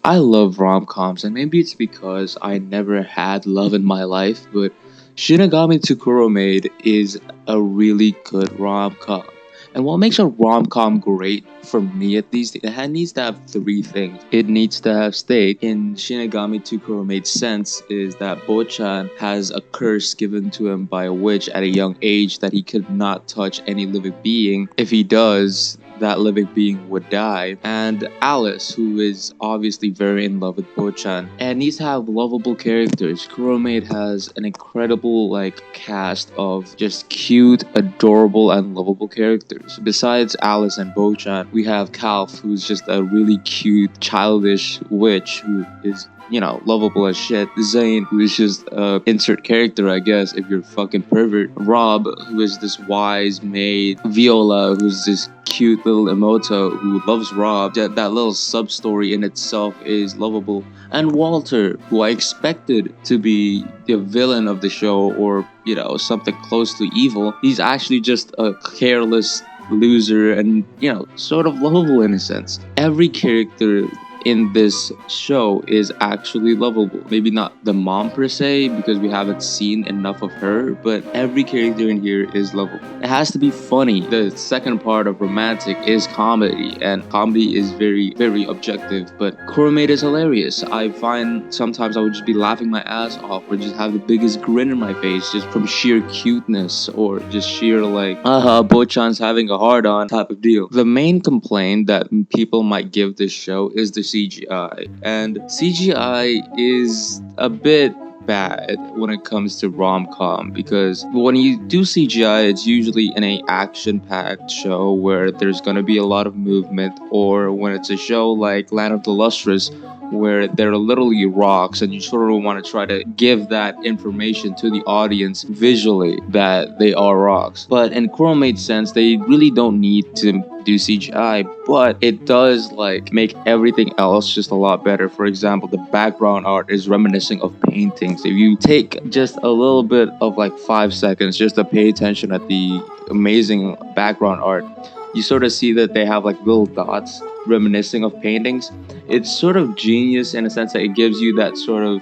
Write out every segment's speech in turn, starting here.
I love rom-coms, and maybe it's because I never had love in my life, but Shinigami to Kuro Maid is a really good rom-com. And what makes a rom-com great, for me at least, it needs to have three things. It needs to have stake. In Shinigami to Kuro Maid's sense is that Bocchan has a curse given to him by a witch at a young age that he could not touch any living being. If he does, that living being would die. And Alice, who is obviously very in love with Bocchan, and needs to have lovable characters. Kuro Maid has an incredible cast of just cute, adorable, and lovable characters. Besides Alice and Bocchan, we have Calf, who's just a really cute, childish witch who is lovable as shit. Zane, who is just a insert character, I guess, if you're a fucking pervert. Rob, who is this wise maid. Viola, who's this cute little emoto who loves Rob. That little sub-story in itself is lovable. And Walter, who I expected to be the villain of the show, or, something close to evil. He's actually just a careless loser and, sort of lovable in a sense. Every character in this show is actually lovable. Maybe not the mom per se, because we haven't seen enough of her, but every character in here is lovable. It has to be funny. The second part of romantic is comedy, and comedy is very, very objective, but Kuro Maid is hilarious. I find sometimes I would just be laughing my ass off, or just have the biggest grin in my face just from sheer cuteness, or just sheer Bocchan's having a hard on type of deal. The main complaint that people might give this show is the CGI, and CGI is a bit bad when it comes to rom-com, because when you do CGI, it's usually in a action-packed show where there's gonna be a lot of movement, or when it's a show like Land of the Lustrous where they're literally rocks, and you sort of want to try to give that information to the audience visually that they are rocks. But in Kuro Maid's sense, they really don't need to do CGI, but it does make everything else just a lot better. For example, the background art is reminiscent of paintings. If you take just a little bit of 5 seconds just to pay attention at the amazing background art, you sort of see that they have little dots reminiscing of paintings. It's sort of genius in a sense that it gives you that sort of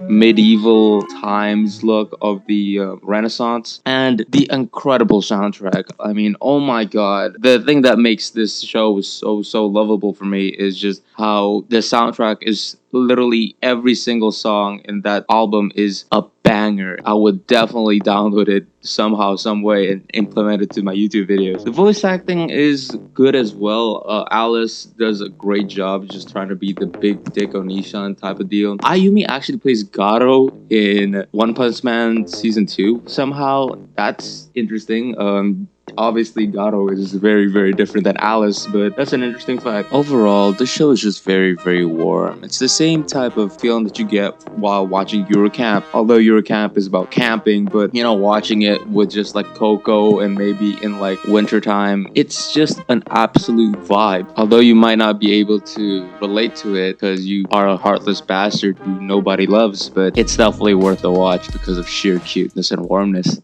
medieval times look of the Renaissance, and the incredible soundtrack. I mean, oh my god, the thing that makes this show so lovable for me is just how the soundtrack is literally every single song in that album is a banger. I would definitely download it somehow, some way, and implement it to my YouTube videos. The voice acting is good as well. Alice does a great job just trying to be the big dick Onishan type of deal. Ayumi actually plays Garo in One Punch Man Season 2 somehow. That's interesting. Obviously, Garo is very, very different than Alice, but that's an interesting fact. Overall, the show is just very, very warm. It's the same type of feeling that you get while watching Eurocamp. Although Eurocamp is about camping, but watching it with just Coco and maybe in wintertime, it's just an absolute vibe. Although you might not be able to relate to it because you are a heartless bastard who nobody loves, but it's definitely worth a watch because of sheer cuteness and warmness.